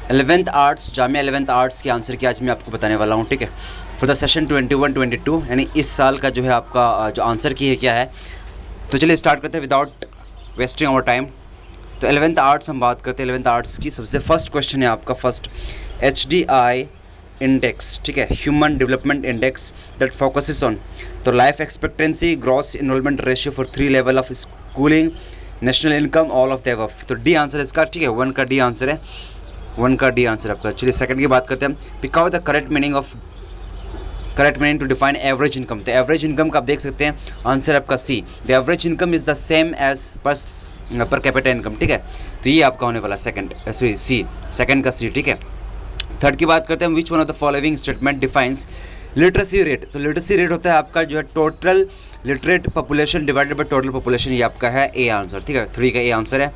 11th arts, Jamia 11th arts के answer की आज मैं आपको बताने वाला हूँ, ठीक है। फॉर द सेशन 21-22 यानी इस साल का जो है आपका जो आंसर की है क्या है। तो चलिए स्टार्ट करते हैं विदाउट वेस्टिंग आवर टाइम। तो 11th आर्ट्स हम बात करते हैं। 11th आर्ट्स की सबसे फर्स्ट क्वेश्चन है आपका फर्स्ट HDI इंडेक्स, ठीक है, human development index that focuses on तो life expectancy, gross enrolment ratio for 3 level of schooling, national income, all of the above. तो डी आंसर इसका, ठीक है, 1 का डी आंसर है, 1 का डी आंसर आपका। चलिए सेकंड की बात करते हैं हम। Pick out the correct meaning to define average income. तो एवरेज इनकम का आप देख सकते हैं आंसर आपका C. The average income is the same as per capita income, ठीक है। तो ये आपका होने वाला सेकंड, सी, सेकंड का सी, ठीक है। थर्ड की बात करते हैं, which one of the following statement defines literacy rate. तो लिटरेसी रेट होता है आपका जो है total literate population divided by total population, ये आपका है ए आंसर, ठीक है, 3 का ए आंसर है।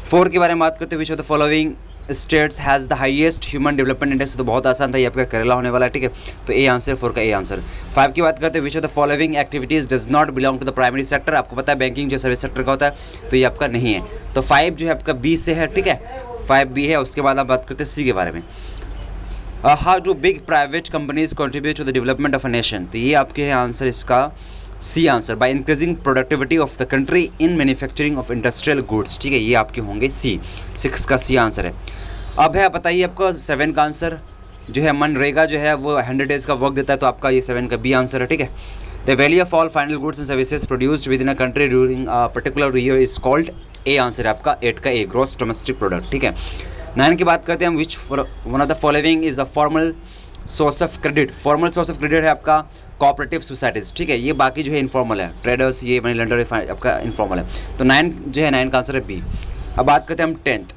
4 के बारे में बात करते हैं, which of the following states has the highest human development index. तो बहुत आसान था, ये आपका केरला होने वाला है, ठीक है। तो ए आंसर, 4 का ए आंसर। 5 की बात करते हैं, which of the following activities does not belong to the primary sector. आपको पता है बैंकिंग जो सर्विस सेक्टर का होता है, तो ये आपका नहीं है। तो 5 जो है आपका बी से है, ठीक है, 5B है। उसके बाद आप बात करते हैं सी के बारे में। How do big private companies contribute to the development of a nation. तो ये आपके है आंसर इसका C answer, by increasing productivity of the country in manufacturing of industrial goods, ठीक है, ये आपके होंगे सी, 6 का सी आंसर है। अब है बताइए आपका 7 का आंसर जो है मनरेगा जो है वो 100 डेज़ का वर्क देता है, तो आपका ये 7 का बी आंसर है, ठीक है। The value of all final goods and services produced with in a country during a particular year is called, A answer है आपका 8 का ए, ग्रॉस डोमेस्टिक प्रोडक्ट, ठीक है। 9 की बात करते हैं हम, विच one of the following is a formal source of credit. Formal source of credit है आपका कोऑपरेटिव सोसाइटीज़, ठीक है, ये बाकी जो है इनफॉर्मल है, ट्रेडर्स, ये मनी लेंडर आपका इनफॉर्मल है। तो 9 जो है 9 का आंसर है बी। अब बात करते हैं हम 10th।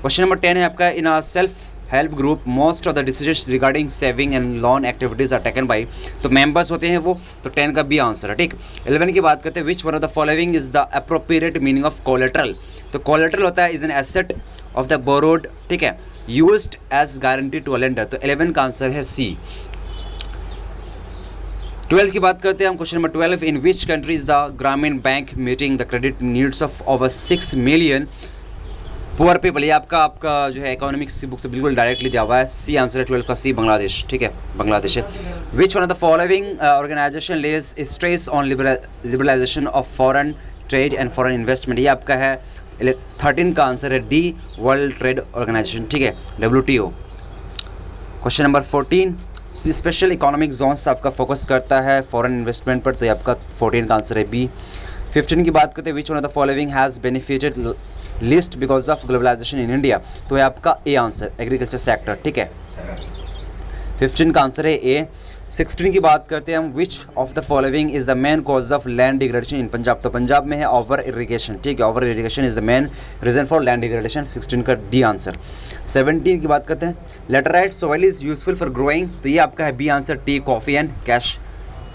क्वेश्चन नंबर 10 है आपका, in a self help group most of the decisions regarding saving and loan activities are taken by. तो मेंबर्स होते हैं वो, तो 10 का बी आंसर है, ठीक। 11 की बात करते हैं, which one of the following is the appropriate meaning of collateral. तो कोलेट्रल होता है is an asset of the borrowed, ठीक है, used as guarantee to a lender. तो 11 का आंसर है सी। 12 की बात करते हैं हम। Question number 12, in which country is the Grameen bank meeting the credit needs of over 6 million poor people. ये आपका जो है इकोनॉमिक्स बुक से बिल्कुल डायरेक्टली दिया हुआ है, सी आंसर है 12 का सी, बांग्लादेश, ठीक है, बांग्लादेश है। Which one of the following organisation lays stress on liberalisation of foreign trade and foreign investment. ये आपका है 13 का आंसर है डी, वर्ल्ड ट्रेड ऑर्गेनाइजेशन, ठीक है, WTO। Question number 14, special economic zones आपका फोकस करता है फॉरेन इन्वेस्टमेंट पर, तो ये आपका 14 का आंसर है बी। 15 की बात करते हैं, which one of the following has benefited least because of globalisation in India. तो है आपका ए आंसर, एग्रीकल्चर सेक्टर, ठीक है, 15 का आंसर है ए। 16 की बात करते हैं हम, which of the following is the main cause of land degradation in Punjab. तो पंजाब में है ओवर इरिगेशन, ठीक है, over irrigation is the main reason for land degradation, 16 का डी आंसर। 17 की बात करते हैं, laterite soil is useful for growing. तो ये आपका है B answer, tea, coffee and cashew,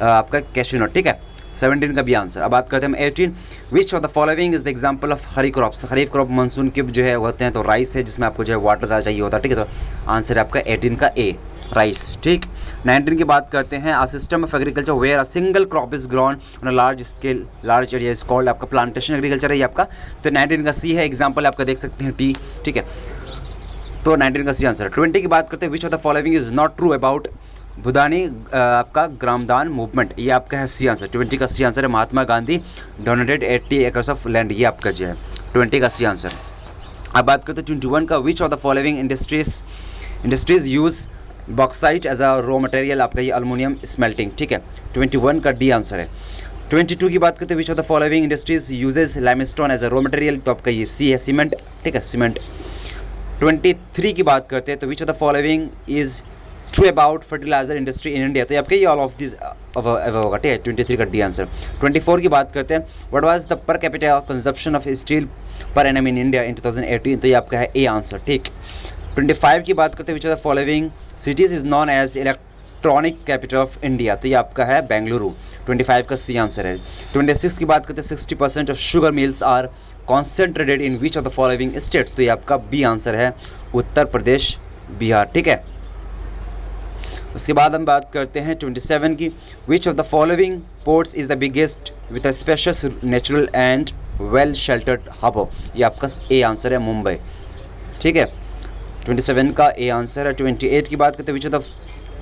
आपका कैश्यू नट, ठीक है, 17 का भी आंसर। अब बात करते हैं हम 18, विच of the following is the example of kharif crops. Kharif crop monsoon के जो है होते हैं, तो राइस है जिसमें आपको जो है वाटर ज़्यादा चाहिए होता है, ठीक है, तो आंसर है आपका 18 का ए, राइस, ठीक। 19 की बात करते हैं, a system of agriculture where a single crop is grown on a large scale, large area is called, आपका प्लांटेशन एग्रीकल्चर है ये आपका। तो 19 का सी है, एग्जाम्पल आपका देख सकते हैं टी, ठीक है, तो 19 का सी आंसर। 20 की बात करते हैं, which of the following is not true about Bhoodan आपका ग्रामदान मूवमेंट। ये आपका है सी आंसर, 20 का सी आंसर है, Mahatma Gandhi donated 80 acres of land, ये आपका जो है 20 का सी आंसर। अब बात करते हैं 21 का, which of the following industries use bauxite as a raw material. आपका ये अल्मोनियम स्मेल्टिंग, ठीक है, 21 का डी आंसर है। 22 की बात करते हैं, which of the following industries uses limestone as a raw material. तो आपका ये सी है, सीमेंट, ठीक है, सीमेंट। 23 की बात करते हैं, तो which of the following is true about fertiliser industry in India. तो ये आपके ये ऑल ऑफ दिस होगा, ठीक है, 23 का डी आंसर। 24 की बात करते हैं, what was the per capita consumption of steel per annum in India in 2018। तो ये आपका है ए आंसर, ठीक। 25 की बात करते हैं, which of the following cities is known as electronic capital of India. तो ये आपका है बेंगलुरु, 25 का सी आंसर है। 26 की बात करते हैं, 60% of sugar mills are concentrated in which of the following states. तो ये आपका बी आंसर है, उत्तर प्रदेश, बिहार, ठीक है। उसके बाद हम बात करते हैं 27 की, which of the following ports is the biggest with a spacious natural and well sheltered harbour. ये आपका ए आंसर है, मुंबई, ठीक है। 27 का ए आंसर है। 28 की बात करते हैं,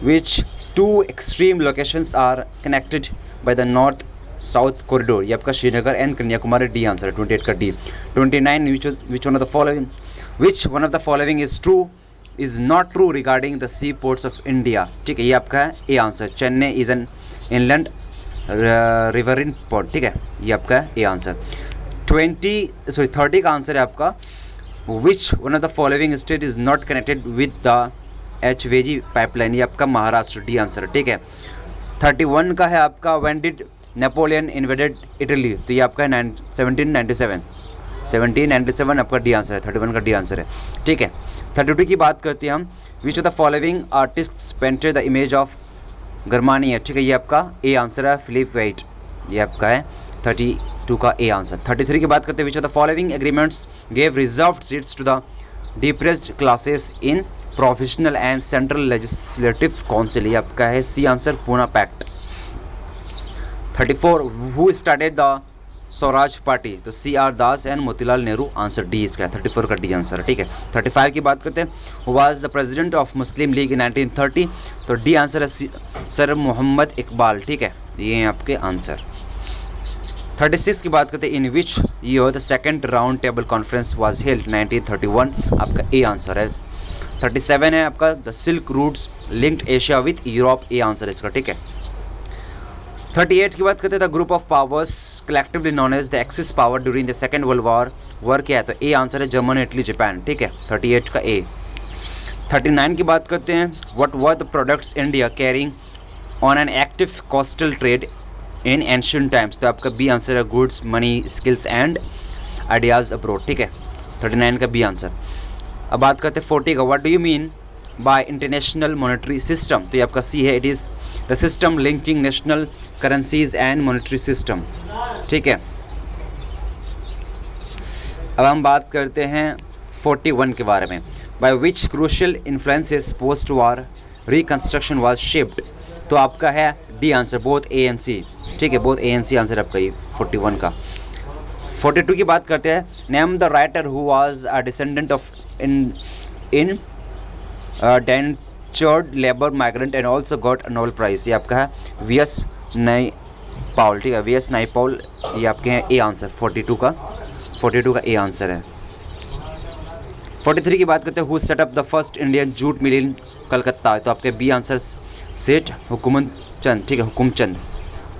which two extreme locations are connected by the north south corridor, ये आपका Srinagar and Kanyakumari, D answer है 28 का D. 29 which one of the following is true is not true regarding the sea ports of India, ठीक है, ये आपका है A answer. Chennai is an inland riverine port, ठीक है, ये आपका है ए आंसर। 30 का आंसर है आपका, विच one of the following state is not connected with the HVG pipeline, ये आपका महाराष्ट्र, डी आंसर, ठीक है। 31 का है आपका, when did Napoleon invaded Italy, तो ये आपका है 1797 आपका डी आंसर है। 31 का डी आंसर है, ठीक है। 32 की बात करते हैं हम, which of the following artists painted the image of Germania, ठीक है, ये आपका ए आंसर है, फिलिप वेट, ये आपका है 32 का ए आंसर। 33 की बात करते हैं, which of the following agreements gave reserved seats to the depressed classes in professional and central legislative council, ये आपका है C answer, Poona pact. 34 who started the Swaraj party, तो CR Das and Motilal Nehru, answer D इसका है, 34 का डी आंसर है, ठीक है। 35 की बात करते हैं, who was the president of Muslim League in 1930, तो डी आंसर है सर मोहम्मद इकबाल, ठीक है, ये हैं आपके आंसर। 36 की बात करते हैं, in which year the second round table conference was held, 1931, आपका ए आंसर है। 37 है आपका, the silk routes linked Asia with Europe, A answer है इसका, ठीक है। 38 की बात करते हैं, the group of powers collectively known as the axis power during the second world war क्या है, तो ए आंसर है जर्मनी इटली जापान, ठीक है, 38 का ए। 39 की बात करते हैं, what were the products India carrying on an active coastal trade in ancient times, तो आपका बी आंसर है goods money skills and ideas abroad, ठीक है, 39 का बी आंसर। अब बात करते हैं 40 का, what do you mean by international monetary system, तो ये आपका सी है, it is the system linking national currencies and monetary system, ठीक है। अब हम बात करते हैं 41 के बारे में, by which crucial influences post war reconstruction was shaped, तो आपका है D answer, both A and C, ठीक है, both A and C answer आपका ये 41 का। 42 की बात करते हैं, name the writer who was a descendant of indentured labour migrant and also got a Nobel prize, ये आपका है VS नाइपाउल, ठीक है, VS नाइपाउल, ये आपके हैं ए आंसर, 42 का ए आंसर है। 43 की बात करते हैं, who set up the first Indian jute mill in Calcutta, तो आपके बी आंसर सेठ हुकुमचंद, ठीक है, हुकुमचंद।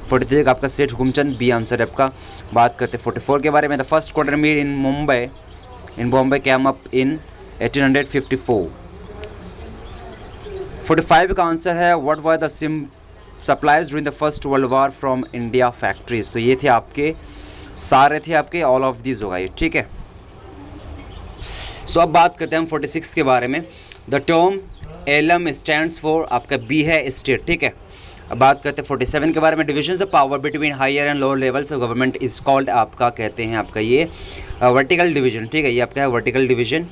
43 का आपका सेठ हुकुमचंद, बी आंसर है आपका। बात करते हैं 44 के बारे में, the first quarter mill in Bombay cam up in 1854। 45 का आंसर है, what were the supplies during the first world war from India factories, तो ये थे आपके सारे थे आपके ऑल ऑफ दीज होगा ये, ठीक है। सो अब बात करते हैं हम 46 के बारे में, द टर्म एलम स्टैंड्स फॉर, आपका बी है स्टेट, ठीक है। अब बात करते हैं 47 के बारे में, divisions of power between higher and lower levels of government is called, आपका कहते हैं आपका ये वर्टिकल डिवीजन, ठीक है, ये आपका है वर्टिकल डिवीजन,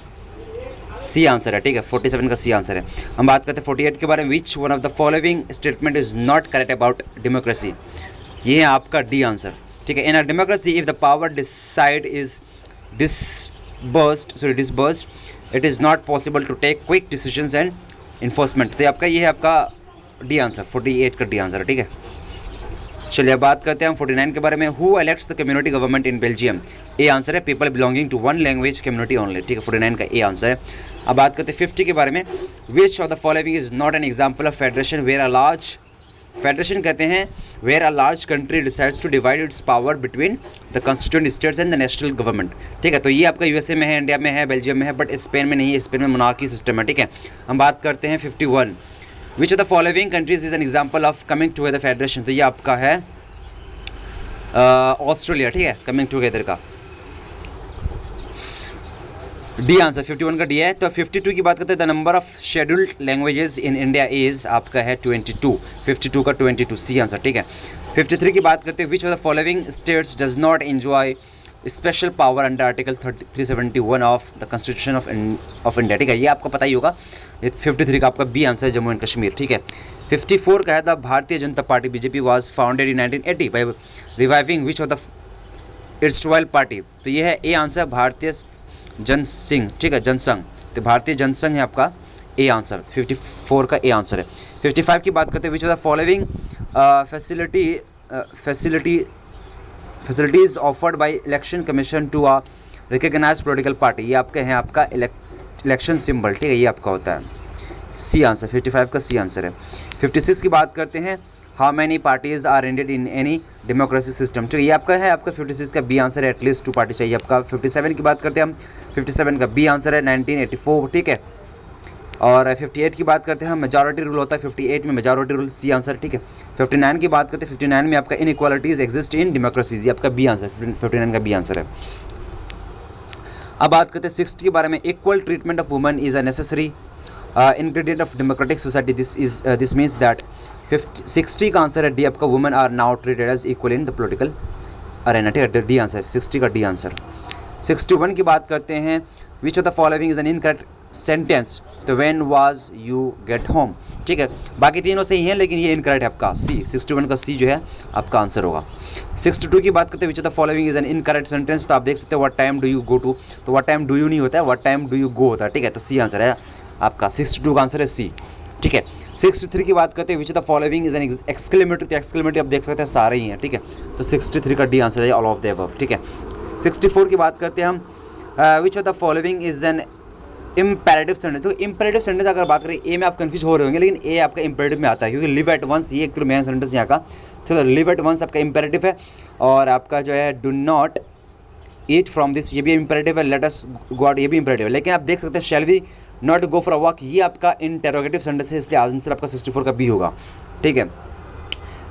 सी आंसर है, ठीक है, 47 का सी आंसर है। हम बात करते हैं 48 के बारे में, which one of the following statement is not correct about democracy, ये है आपका डी आंसर, ठीक है। In a democracy if the power decide is disbursed it is not possible to take quick decisions and enforcement, तो आपका ये है आपका डी आंसर, 48 का डी आंसर है, ठीक है। चलिए बात करते हैं हम 49 के बारे में, who elects the community government in Belgium, A answer है people belonging to one language community only, ठीक है, 49 का ए आंसर है। अब बात करते हैं 50 के बारे में, which of the following is not an example of federation where a large, federation कहते हैं where a large country decides to divide its power between the constituent states and the national government, ठीक है, तो ये आपका USA में है, India में है, बेल्जियम में है, बट स्पेन में नहीं है, स्पेन में मोनार्की सिस्टम है, ठीक है। हम बात करते हैं 51, विच of the following countries is an example of coming together federation, तो ये आपका है ऑस्ट्रेलिया, ठीक है, कमिंग टुगेदर का डी आंसर, 51 का डी है। तो 52 की बात करते हैं, the number of scheduled languages in India is, आपका है 22, 52 का 22, सी आंसर, ठीक है। 53 की बात करते हैं, which of the following states does not enjoy special power under article 371 of the constitution of India, ठीक है, ये आपको पता ही होगा। 53 का आपका बी आंसर है जम्मू एंड कश्मीर, ठीक है। 54 का है, the Bharatiya Janata Party BJP was founded in 1980 by reviving which of the its 12 party, तो ये है ए आंसर भारतीय जनसंघ, ठीक है, जनसंघ, तो भारतीय जनसंघ है आपका ए आंसर, 54 का ए आंसर है। 55 की बात करते हैं, which of the following facilities offered by election commission to a recognised political party, ये आपके हैं आपका इलेक्शन सिंबल, ठीक है, ये आपका होता है सी आंसर, 55 का सी आंसर है। 56 की बात करते हैं, how many parties are needed in any democracy system, तो ये आपका है आपका 56 का बी आंसर है, एटलीस्ट 2 पार्टी चाहिए आपका। 57 की बात करते हैं हम, 57 का बी आंसर है 1984, ठीक है। और 58 की बात करते हैं हम, मेजॉरिटी रूल होता है 58 में, मेजॉरिटी रूल सी आंसर, ठीक है। 59 की बात करते हैं, 59 में आपका इनइक्वालिटीज़ एग्जिस्ट इन डेमोक्रेसीज, ये आपका बी आंसर, 59 का बी आंसर है। अब बात करते हैं 60 के बारे में, equal treatment of women is a necessary ingredient of democratic society, this means that 60 का आंसर है डी आपका, women are now treated as equal in the political arena, ठीक है, डी आंसर, 60 का डी आंसर। 61 की बात करते हैं, which of the following is an incorrect sentence, तो when was you get home, ठीक है, बाकी तीनों सही हैं लेकिन ये इनकरेक्ट है आपका सी, 61 का सी जो है आपका आंसर होगा। 62 की बात करते हैं, which of the following is an incorrect sentence, तो आप देख सकते हैं what time do you go to, तो व्हाट टाइम डू यू नहीं होता है, what time do you go होता है, ठीक है, तो सी आंसर है आपका, 62 का आंसर है सी, ठीक है। 63 की बात करते हैं, which of the following is N exclamatory, तो एक्सक्लेमेटरी आप देख सकते हैं सारे ही हैं, ठीक है, तो 63 का डी आंसर है ऑल ऑफ द अबव, ठीक है। 64 की बात करते हैं हम, which of the following is N imperative sentence, तो इम्पेरेटिव सेंटेंस अगर बात करें, ए में आप कंफ्यूज हो रहे होंगे लेकिन ए आपका इम्पेरेटिव में आता है, क्योंकि लिव एट वंस ये एक तो मेन सेंटेंस यहाँ का, चलो लिव एट वंस आपका इम्पेरेटिव है, और आपका जो है do not eat from this, ये भी इम्पेरेटिव है, लेट अस गो आउट, ये भी इम्पेरेटिव है, लेकिन आप देख सकते हैं shall we not go for a walk, ये आपका इंटेरोगेटिव सेंटेंस है, इसलिए आंसर आपका 64 का बी होगा, ठीक है।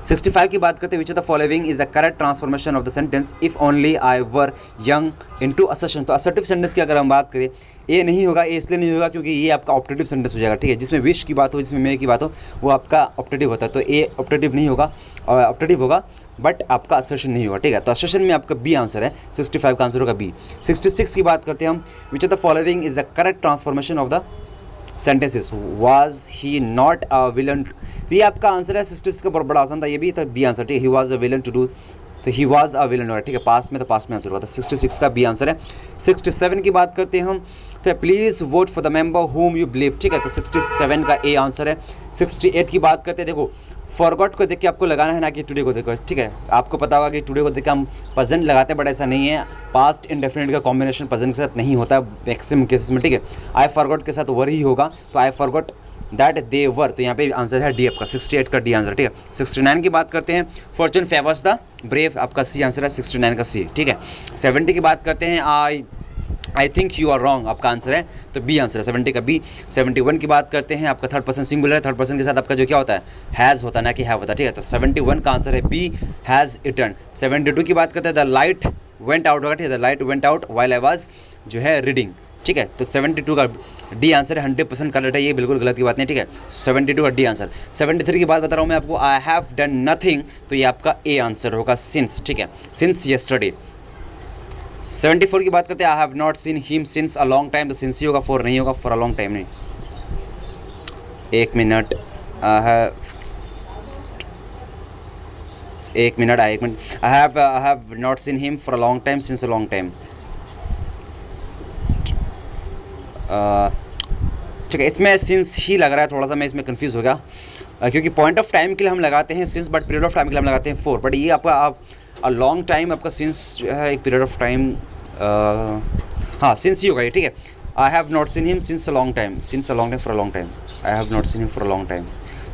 65 की बात करते हैं, which of the following is a correct transformation of the sentence if only I were young into assertion, तो असर्टिव सेंटेंस की अगर हम बात करें, ए नहीं होगा, ए इसलिए नहीं होगा क्योंकि ये आपका ऑप्टेटिव सेंटेंस हो जाएगा, ठीक है, जिसमें विश की बात हो, जिसमें मे की बात हो, वो आपका ऑप्टेटिव होता है, तो ए ऑप्टेटिव नहीं होगा, और ऑप्टेटिव होगा बट आपका असर्शन नहीं होगा, ठीक है, तो असर्शन में आपका बी आंसर है, 65 का आंसर होगा बी। 66 की बात करते हैं हम, which of the following is the correct transformation of the sentences, was he not a villain, ये आपका आंसर है, 66 का बड़ा आसान था ये भी, तो बी आंसर, ठीक है, he was a villain to do, तो ही वाज अ विलन होगा, ठीक है, पास्ट में, तो पास्ट में आंसर होगा, तो 66 का बी आंसर है। 67 की बात करते हैं हम, तो please vote for the member home you believe, ठीक है, तो 67 का ए आंसर है। 68 की बात करते हैं, देखो फॉरगॉट को देख के आपको लगाना है, ना कि टुडे को देखो, ठीक है, आपको पता होगा कि टुडे को देख के हम प्रेजेंट लगाते हैं, बट ऐसा नहीं है, पास्ट इंडेफिनिट का कॉम्बिनेशन प्रेजेंट के साथ नहीं होता है मैक्सिमम केसेस में, ठीक है, आई फॉरगॉट के साथ वर ही होगा, तो आई फॉरगॉट दैट दे वर, तो यहाँ पे आंसर है डी आपका, 68 का डी आंसर, ठीक है। 69 की बात करते हैं, फॉर्चून फेवर्स द ब्रेव, आपका सी आंसर है, 69 का सी, ठीक है। 70 की बात करते हैं, I think you are wrong, आपका आंसर है, तो बी आंसर है, 70 का बी। 71 की बात करते हैं, आपका थर्ड पर्सन सिंगुलर है, थर्ड पर्सन के साथ आपका जो क्या होता है, हैज़ होता है, ना कि हैव होता है, ठीक है, तो 71 का आंसर है बी, हैज़ इटर्न। 72 की बात करते हैं, द लाइट वेंट आउट होगा, ठीक है, the light went out while I was जो है रीडिंग, ठीक है, तो 72 का डी आंसर है, 100% करेक्ट है, ये बिल्कुल गलत की बात नहीं, ठीक है, 72 का डी आंसर। 73 की बात बता रहा हूँ मैं आपको, आई हैव डन नथिंग, तो ये आपका ए आंसर होगा, सिंस, ठीक है, सिंस यस्टरडे। 74 की बात करते हैं, I have not seen him since a long time, तो सिंस ही होगा, फॉर नहीं होगा, फॉर अ लॉन्ग टाइम नहीं, एक minute, I have not seen him for a long time, since a long time, ठीक है, इसमें सिंस ही लग रहा है, थोड़ा सा मैं इसमें कंफ्यूज हो गया, क्योंकि पॉइंट ऑफ टाइम के लिए हम लगाते हैं since, but period of time के लिए हम लगाते हैं फॉर, बट ये आपका अ लॉन्ग टाइम, आपका सिंस जो है एक पीरियड ऑफ टाइम, हाँ सिंस ही होगा ये, ठीक है, I have not seen him since a long time, since a long time, for a long time, I have not seen him for a long time,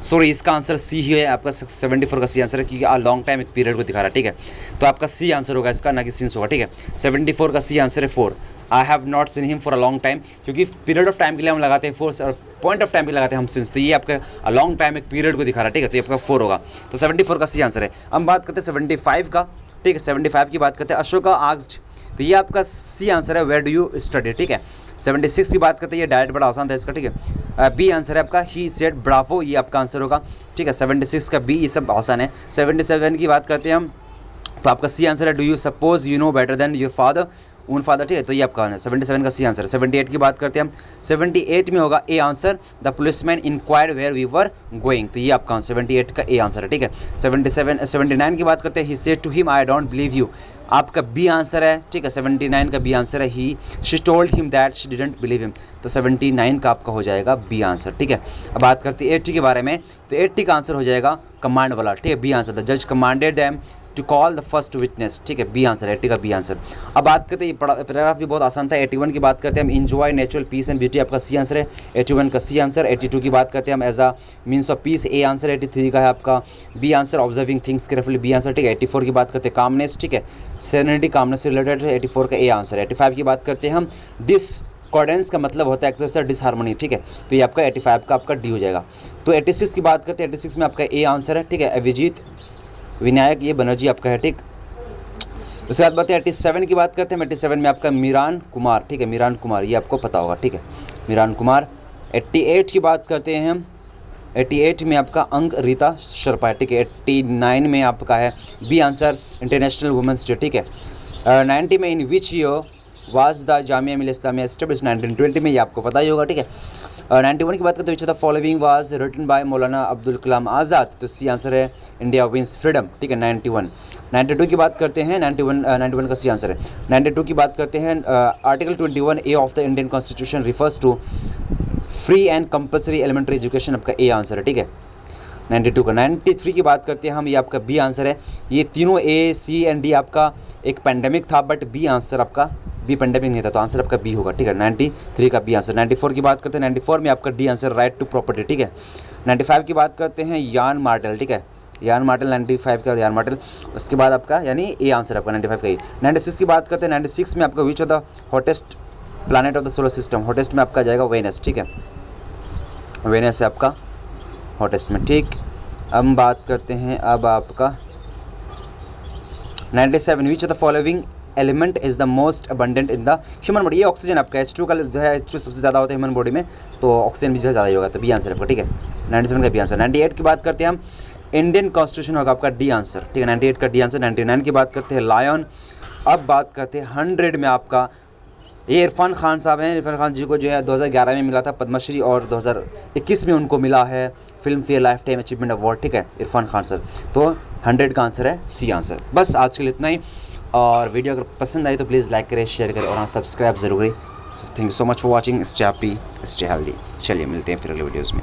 sorry इसका answer C ही है आपका, 74 का C answer है, क्योंकि आ long time एक period को दिखा रहा है, ठीक है, तो आपका सी आंसर होगा इसका, ना कि सिंस होगा, ठीक है। 74 का सी आंसर है for, I have not seen him for a long time, क्योंकि पीरियड ऑफ टाइम के लिए हम लगाते हैं फोर, और पॉइंट ऑफ टाइम के लिए लगाते हैं हम सिंस, तो ये आपका अ लॉन्ग टाइम एक पीरियड को दिखा रहा है, ठीक है, तो ये आपका 4 होगा, तो 74 का सी आंसर है। हम बात करते हैं 75 का, ठीक है, 75 की बात करते हैं, अशोका आस्क्ड, तो ये आपका सी आंसर है, वेयर डू यू स्टडी, ठीक है। 76 की बात करते हैं, ये डायरेक्ट बड़ा आसान था इसका, ठीक है, बी आंसर है आपका, ही सेड ब्रावो, ये आपका आंसर होगा, ठीक है, 76 का बी, ये सब आसान है। 77 की बात करते हैं हम, तो आपका सी आंसर है do you suppose you know better than your father, उन फादर, ठीक है। तो ये आपका है 77 का सी आंसर है। 78 की बात करते हैं हम, 78 में होगा A answer, the policeman inquired where we were going, तो ये आपका 78 का ए आंसर है, ठीक है। 79 की बात करते हैं, he said to him I don't believe you, आपका बी आंसर है, ठीक है। 79 का बी आंसर है, he she told him that she didn't believe him, तो 79 का आपका हो जाएगा बी आंसर, ठीक है। अब बात करते हैं 80 के बारे में, तो 80 का आंसर हो जाएगा कमांड वाला, ठीक है, बी आंसर, द जज commanded them to call the first witness, ठीक है, बी आंसर, 80 का बी आंसर। अब बात करते हैं, ये पैराग्राफ भी बहुत आसान था। 81 की बात करते हैं हम, enjoy natural peace and beauty, आपका सी आंसर है, 81 का सी आंसर। 82 की बात करते हैं हम, as a means of peace, A answer, 83 का है आपका B answer, observing things carefully, B answer, ठीक है। 84 की बात करते हैं कामनेस, ठीक है, सेरेनिटी, कामनेस से रिलेटेड है, 84 का ए आंसर है। 85 की बात करते हैं हम, डिसकॉर्डेंस का मतलब होता है एक तरफ से डिसहार्मनी, ठीक है, तो ये आपका 85 का आपका डी हो जाएगा। तो 86 की बात करते हैं, 86 में आपका ए आंसर है, ठीक है, अभिजीत विनायक, ये बनर्जी आपका है, ठीक। उसके बाद बात है 87 की बात करते हैं, 87 में आपका मीरान कुमार, ठीक है, मीरान कुमार, ये आपको पता होगा, ठीक है, मीरान कुमार। 88 की बात करते हैं हम, 88 में आपका अंक रीता शर्मा है, ठीक है। 89 में आपका है B answer, international women's day, ठीक है। 90 में in which year was the Jamia Millia Islamia established, 1920 में, ये आपको पता ही होगा, ठीक है। 91 की बात करते हैं, which the following was written by Maulana Abdul Kalam Azad, तो सी आंसर है इंडिया विंस फ्रीडम, ठीक है, 91। 92 की बात करते हैं, 91 का सी आंसर है। 92 की बात करते हैं, article 21A of the Indian constitution refers to free and compulsory elementary education, आपका ए आंसर है, ठीक है, 92 का। 93 की बात करते हैं हम, ये आपका बी आंसर है। ये तीनों ए सी एंड डी आपका एक पेंडेमिक था, बट बी आंसर आपका बी पेंडेमिक नहीं था, तो आंसर आपका बी होगा, ठीक है, 93 का बी आंसर। 94 की बात करते हैं, 94 में आपका D answer, right to property, ठीक है। 95 की बात करते हैं, यान मार्टेल, ठीक है, यान मार्टेल 95 का यान मार्टेल। उसके बाद आपका यानी ए आंसर आपका 95 का ही। 96 की बात करते हैं, 96 में आपका विच of the hottest planet of the solar system, hottest में आपका जाएगा वेनस, ठीक है, वेनस है आपका हॉटेस्ट में, ठीक। अब बात करते हैं अब आपका 97, विच of the following element is the most abundant in the human body, ये ऑक्सीजन आपका H2 का जो है, H2 सबसे ज़्यादा होता है ह्यूमन बॉडी में, तो ऑक्सीजन भी जो है ज़्यादा ही होगा, तो बी आंसर आपका, ठीक है, 97 का बी आंसर। 98 की बात करते हैं हम, इंडियन कॉन्स्टिट्यूशन होगा आपका डी आंसर, ठीक है, 98 का डी आंसर। 99 की बात करते हैं, लायन। अब बात करते हैं 100 में आपका, ये इरफान खान साहब हैं, इरफान खान जी को जो है 2011 में मिला था पद्मश्री, और 2021 में उनको मिला है film fair life time achievement award, ठीक है, इरफान खान सर। तो 100 का आंसर है सी आंसर। बस आज के लिए इतना ही, और वीडियो अगर पसंद आई तो प्लीज़ लाइक करें, शेयर करें, और हाँ सब्सक्राइब ज़रूर करें। Thank you so much for watching, stay happy, stay healthy. चलिए मिलते हैं फिर अगले वीडियोज़ में।